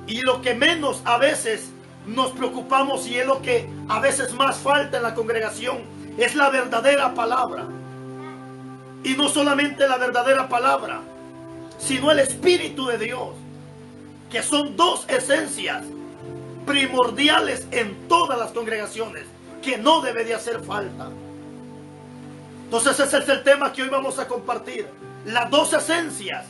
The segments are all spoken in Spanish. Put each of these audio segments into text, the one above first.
Y lo que menos a veces nos preocupamos, y es lo que a veces más falta en la congregación, es la verdadera palabra. Y no solamente la verdadera palabra, sino el Espíritu de Dios, que son dos esencias primordiales en todas las congregaciones, que no debe de hacer falta. Entonces ese es el tema que hoy vamos a compartir. Las dos esencias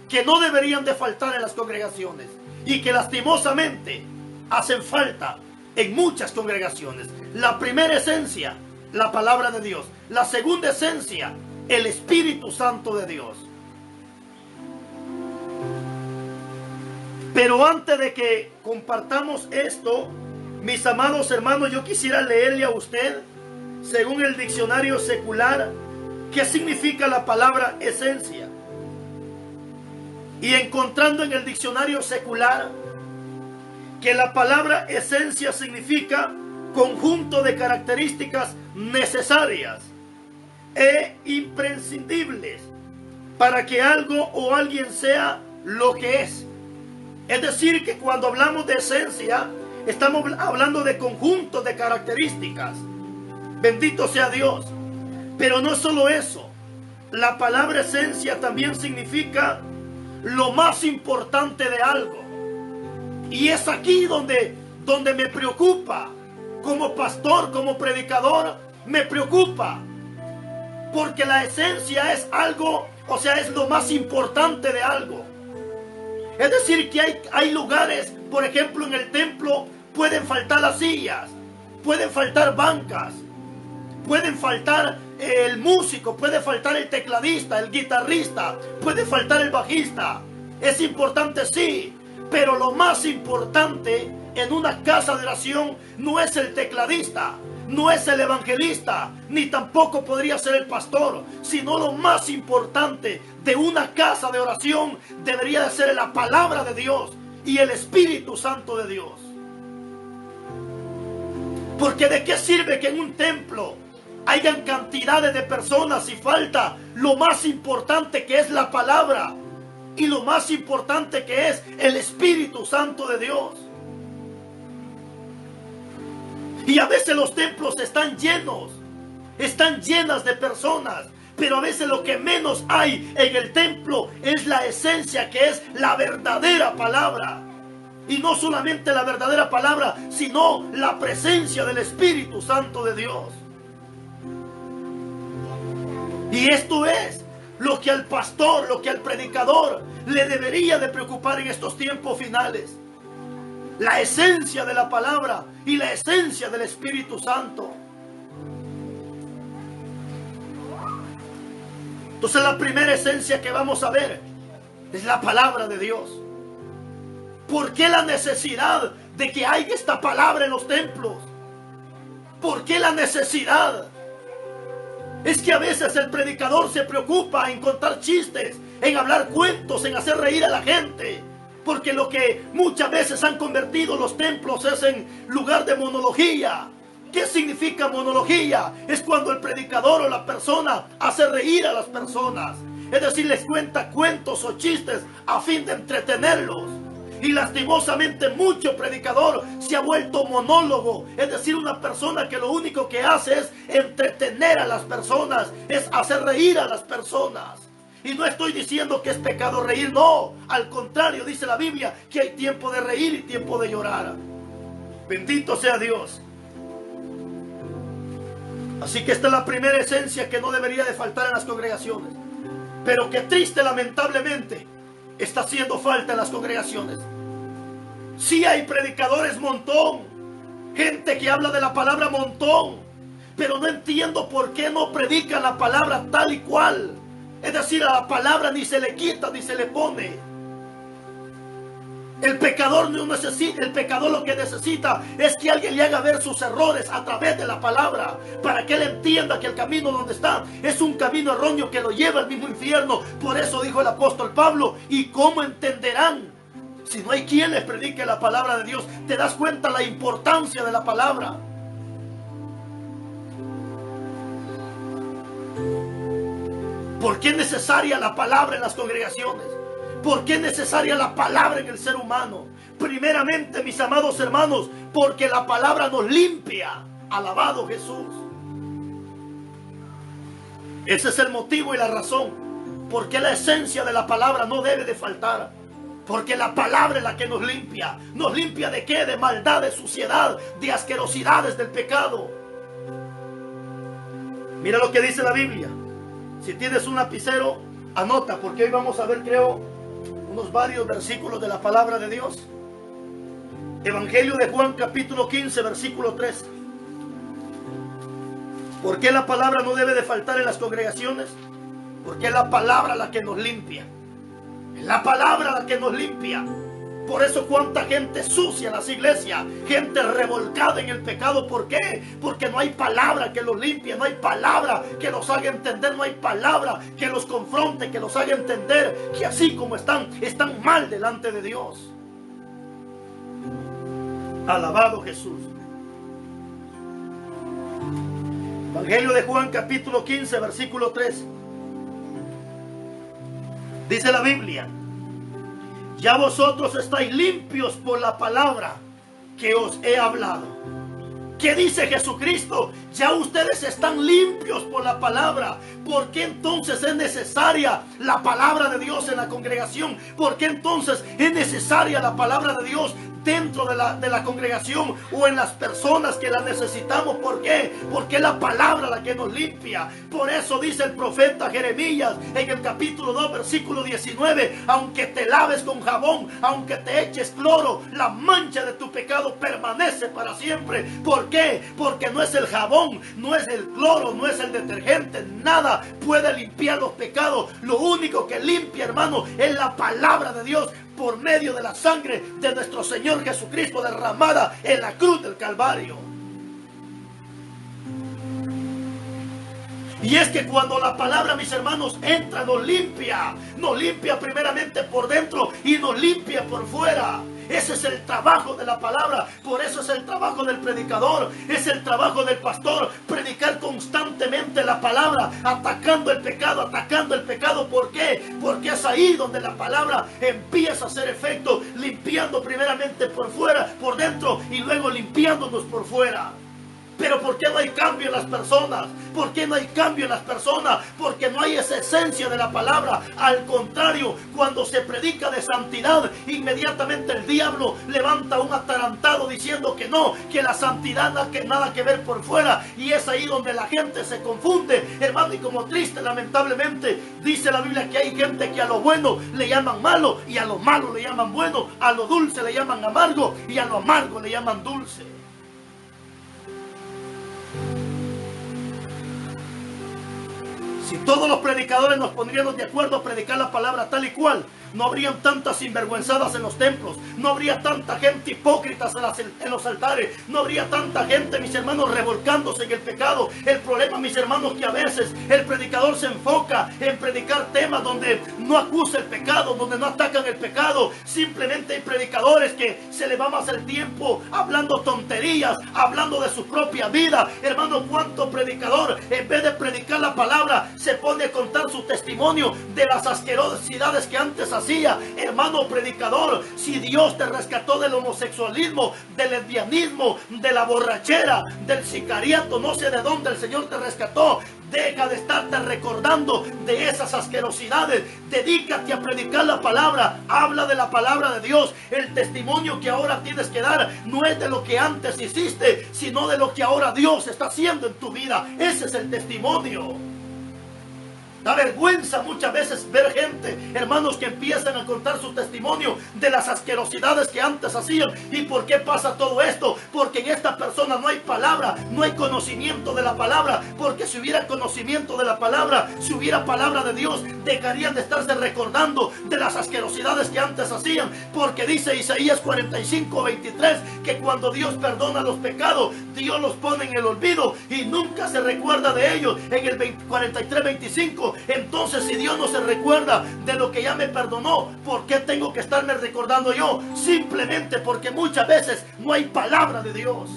que no deberían de faltar en las congregaciones y que lastimosamente hacen falta en muchas congregaciones. La primera esencia, la palabra de Dios. La segunda esencia, el Espíritu Santo de Dios. Pero antes de que compartamos esto, mis amados hermanos, yo quisiera leerle a usted, según el diccionario secular, qué significa la palabra esencia. Y encontrando en el diccionario secular que la palabra esencia significa conjunto de características necesarias e imprescindibles para que algo o alguien sea lo que es. Es decir, que cuando hablamos de esencia, estamos hablando de conjunto de características. Bendito sea Dios. Pero no solo eso. La palabra esencia también significa lo más importante de algo. Y es aquí donde me preocupa. Como pastor, como predicador, me preocupa. Porque la esencia es algo, o sea, es lo más importante de algo. Es decir, que hay lugares, por ejemplo, en el templo pueden faltar las sillas, pueden faltar bancas, pueden faltar el músico, puede faltar el tecladista, el guitarrista, puede faltar el bajista. Es importante, sí, pero lo más importante en una casa de oración no es el tecladista, no es el evangelista, ni tampoco podría ser el pastor, sino lo más importante de una casa de oración debería de ser la palabra de Dios y el Espíritu Santo de Dios. Porque ¿de qué sirve que en un templo hayan cantidades de personas y falta lo más importante, que es la palabra, y lo más importante, que es el Espíritu Santo de Dios? Y a veces los templos están llenos, están llenas de personas, pero a veces lo que menos hay en el templo es la esencia, que es la verdadera palabra. Y no solamente la verdadera palabra, sino la presencia del Espíritu Santo de Dios. Y esto es lo que al pastor, lo que al predicador le debería de preocupar en estos tiempos finales. La esencia de la palabra y la esencia del Espíritu Santo. Entonces la primera esencia que vamos a ver es la palabra de Dios. ¿Por qué la necesidad de que haya esta palabra en los templos? ¿Por qué la necesidad? Es que a veces el predicador se preocupa en contar chistes, en hablar cuentos, en hacer reír a la gente. Porque lo que muchas veces han convertido los templos es en lugar de monología. ¿Qué significa monología? Es cuando el predicador o la persona hace reír a las personas. Es decir, les cuenta cuentos o chistes a fin de entretenerlos. Y lastimosamente mucho predicador se ha vuelto monólogo. Es decir, una persona que lo único que hace es entretener a las personas, es hacer reír a las personas. Y no estoy diciendo que es pecado reír, no. Al contrario, dice la Biblia que hay tiempo de reír y tiempo de llorar. Bendito sea Dios. Así que esta es la primera esencia que no debería de faltar en las congregaciones. Pero que triste, lamentablemente, está haciendo falta en las congregaciones. Sí hay predicadores montón, gente que habla de la palabra montón, pero no entiendo por qué no predican la palabra tal y cual. Es decir, a la palabra ni se le quita ni se le pone. El pecador no necesita, el pecador lo que necesita es que alguien le haga ver sus errores a través de la palabra, para que él entienda que el camino donde está es un camino erróneo que lo lleva al mismo infierno. Por eso dijo el apóstol Pablo: ¿y cómo entenderán si no hay quien les predique la palabra de Dios? ¿Te das cuenta la importancia de la palabra? ¿Por qué es necesaria la palabra en las congregaciones? ¿Por qué es necesaria la palabra en el ser humano? Primeramente, mis amados hermanos, porque la palabra nos limpia. Alabado Jesús. Ese es el motivo y la razón por qué la esencia de la palabra no debe de faltar. Porque la palabra es la que nos limpia. ¿Nos limpia de qué? De maldad, de suciedad, de asquerosidades del pecado. Mira lo que dice la Biblia. Si tienes un lapicero, anota, porque hoy vamos a ver, creo, unos varios versículos de la palabra de Dios. Evangelio de Juan, capítulo 15, versículo 3. ¿Por qué la palabra no debe de faltar en las congregaciones? Porque es la palabra la que nos limpia. Es la palabra la que nos limpia. Por eso cuánta gente sucia en las iglesias, gente revolcada en el pecado. ¿Por qué? Porque no hay palabra que los limpie, no hay palabra que los haga entender, no hay palabra que los confronte, que los haga entender que así como están mal delante de Dios. Alabado Jesús. Evangelio de Juan, capítulo 15, versículo 3. Dice la Biblia: ya vosotros estáis limpios por la palabra que os he hablado. ¿Qué dice Jesucristo? Ya ustedes están limpios por la palabra. ¿Por qué entonces es necesaria la palabra de Dios en la congregación? ¿Por qué entonces es necesaria la palabra de Dios dentro de la congregación o en las personas que la necesitamos? ¿Por qué? Porque es la palabra la que nos limpia. Por eso dice el profeta Jeremías en el capítulo 2, versículo 19: aunque te laves con jabón, aunque te eches cloro, la mancha de tu pecado permanece para siempre. ¿Por qué? Porque no es el jabón, no es el cloro, no es el detergente, nada puede limpiar los pecados. Lo único que limpia, hermano, es la palabra de Dios, por medio de la sangre de nuestro Señor Jesucristo derramada en la cruz del Calvario. Y es que cuando la palabra, mis hermanos, entra, nos limpia primeramente por dentro y nos limpia por fuera. Ese es el trabajo de la palabra. Por eso es el trabajo del predicador, es el trabajo del pastor, predicar constantemente la palabra, atacando el pecado, atacando el pecado. ¿Por qué? Porque es ahí donde la palabra empieza a hacer efecto, limpiando primeramente por fuera, por dentro, y luego limpiándonos por fuera. Pero ¿por qué no hay cambio en las personas? ¿Por qué no hay cambio en las personas? Porque no hay esa esencia de la palabra. Al contrario, cuando se predica de santidad, inmediatamente el diablo levanta un atarantado diciendo que no, que la santidad nada que ver por fuera. Y es ahí donde la gente se confunde, hermano. Y como triste, lamentablemente, dice la Biblia que hay gente que a lo bueno le llaman malo, y a lo malo le llaman bueno, a lo dulce le llaman amargo, y a lo amargo le llaman dulce. Si todos los predicadores nos pondríamos de acuerdo a predicar la palabra tal y cual, no habrían tantas sinvergüenzadas en los templos, no habría tanta gente hipócrita en los altares, no habría tanta gente, mis hermanos, revolcándose en el pecado. El problema, mis hermanos, que a veces el predicador se enfoca en predicar temas donde no acusa el pecado, donde no atacan el pecado. Simplemente hay predicadores que se le va más el tiempo hablando tonterías, hablando de su propia vida. Hermano, ¿cuánto predicador, en vez de predicar la palabra, se pone a contar su testimonio de las asquerosidades que antes hacía? Hermano predicador, si Dios te rescató del homosexualismo, del lesbianismo, de la borrachera, del sicariato, no sé de dónde el Señor te rescató, deja de estarte recordando de esas asquerosidades. Dedícate a predicar la palabra. Habla de la palabra de Dios. El testimonio que ahora tienes que dar no es de lo que antes hiciste, sino de lo que ahora Dios está haciendo en tu vida. Ese es el testimonio. Da vergüenza muchas veces ver gente, hermanos, que empiezan a contar su testimonio de las asquerosidades que antes hacían. ¿Y por qué pasa todo esto? Porque en esta persona no hay palabra, no hay conocimiento de la palabra. Porque si hubiera conocimiento de la palabra, si hubiera palabra de Dios, dejarían de estarse recordando de las asquerosidades que antes hacían. Porque dice Isaías 45:23 que cuando Dios perdona los pecados, Dios los pone en el olvido y nunca se recuerda de ellos. En el 43:25, entonces si Dios no se recuerda de lo que ya me perdonó, ¿por qué tengo que estarme recordando yo? Simplemente porque muchas veces no hay palabra de Dios.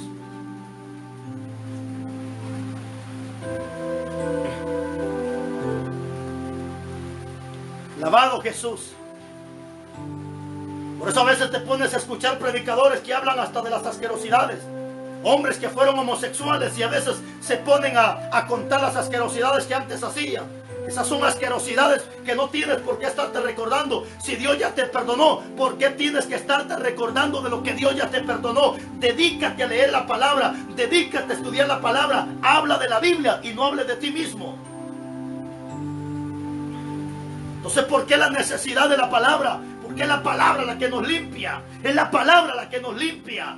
Alabado Jesús. Por eso a veces te pones a escuchar predicadores que hablan hasta de las asquerosidades. Hombres que fueron homosexuales y a veces se ponen a contar las asquerosidades que antes hacían. Esas son asquerosidades que no tienes por qué estarte recordando. Si Dios ya te perdonó, ¿por qué tienes que estarte recordando de lo que Dios ya te perdonó? Dedícate a leer la palabra, dedícate a estudiar la palabra. Habla de la Biblia y no hable de ti mismo. Entonces, ¿por qué la necesidad de la palabra? Porque es la palabra la que nos limpia. Es la palabra la que nos limpia.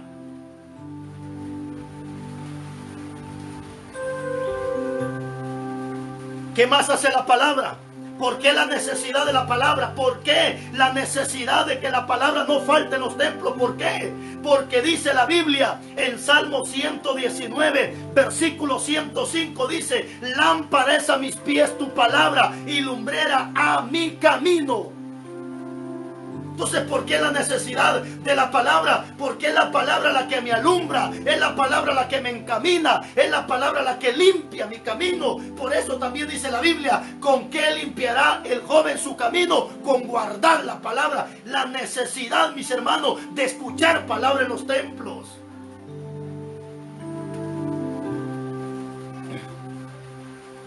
¿Qué más hace la palabra? ¿Por qué la necesidad de la palabra? ¿Por qué la necesidad de que la palabra no falte en los templos? ¿Por qué? Porque dice la Biblia en Salmo 119, versículo 105, dice: lámpara es a mis pies tu palabra y lumbrera a mi camino. Entonces, ¿por qué la necesidad de la palabra? Porque es la palabra la que me alumbra, es la palabra la que me encamina, es la palabra la que limpia mi camino. Por eso también dice la Biblia: ¿con qué limpiará el joven su camino? Con guardar la palabra. La necesidad, mis hermanos, de escuchar palabra en los templos.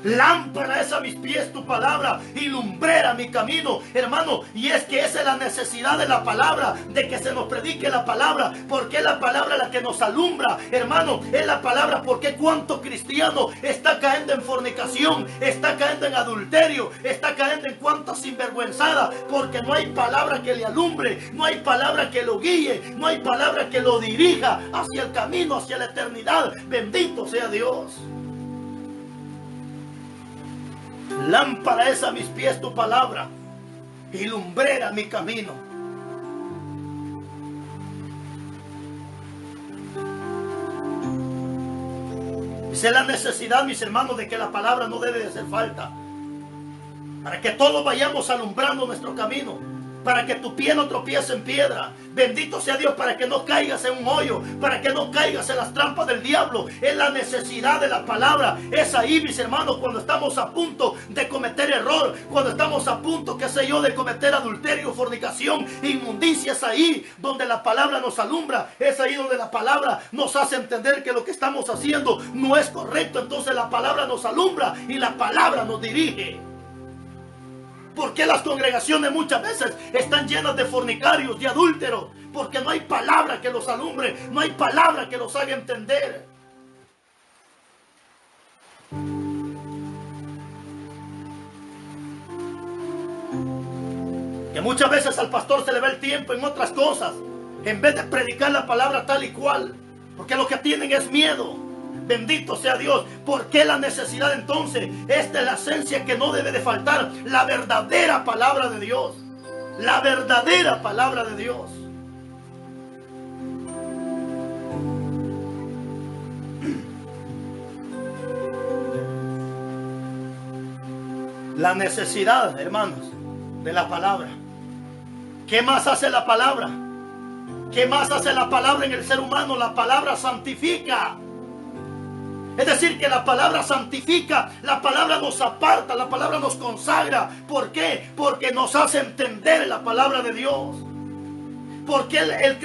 Lámpara es a mis pies tu palabra y lumbrera mi camino, hermano. Y es que esa es la necesidad de la palabra, de que se nos predique la palabra, porque es la palabra la que nos alumbra, hermano. Es la palabra, porque cuánto cristiano está cayendo en fornicación, está cayendo en adulterio, está cayendo en cuánta sinvergüenzada, porque no hay palabra que le alumbre, no hay palabra que lo guíe, no hay palabra que lo dirija hacia el camino, hacia la eternidad. Bendito sea Dios. Lámpara es a mis pies tu palabra y lumbrera mi camino. Esa es la necesidad, mis hermanos, de que la palabra no debe de hacer falta. Para que todos vayamos alumbrando nuestro camino. Para que tu pie no tropiece en piedra. Bendito sea Dios, para que no caigas en un hoyo, para que no caigas en las trampas del diablo. Es la necesidad de la palabra. Es ahí, mis hermanos, cuando estamos a punto de cometer error, cuando estamos a punto, qué sé yo, de cometer adulterio, fornicación, inmundicia. Es ahí donde la palabra nos alumbra. Es ahí donde la palabra nos hace entender que lo que estamos haciendo no es correcto. Entonces la palabra nos alumbra y la palabra nos dirige. ¿Por qué las congregaciones muchas veces están llenas de fornicarios, de adúlteros? Porque no hay palabra que los alumbre, no hay palabra que los haga entender. Que muchas veces al pastor se le va el tiempo en otras cosas, en vez de predicar la palabra tal y cual, porque lo que tienen es miedo. Bendito sea Dios. ¿Por qué la necesidad entonces? Esta es la esencia que no debe de faltar. La verdadera palabra de Dios. La verdadera palabra de Dios. La necesidad, hermanos, de la palabra. ¿Qué más hace la palabra? ¿Qué más hace la palabra en el ser humano? La palabra santifica. Es decir, que la palabra santifica, la palabra nos aparta, la palabra nos consagra. ¿Por qué? Porque nos hace entender la palabra de Dios. Porque el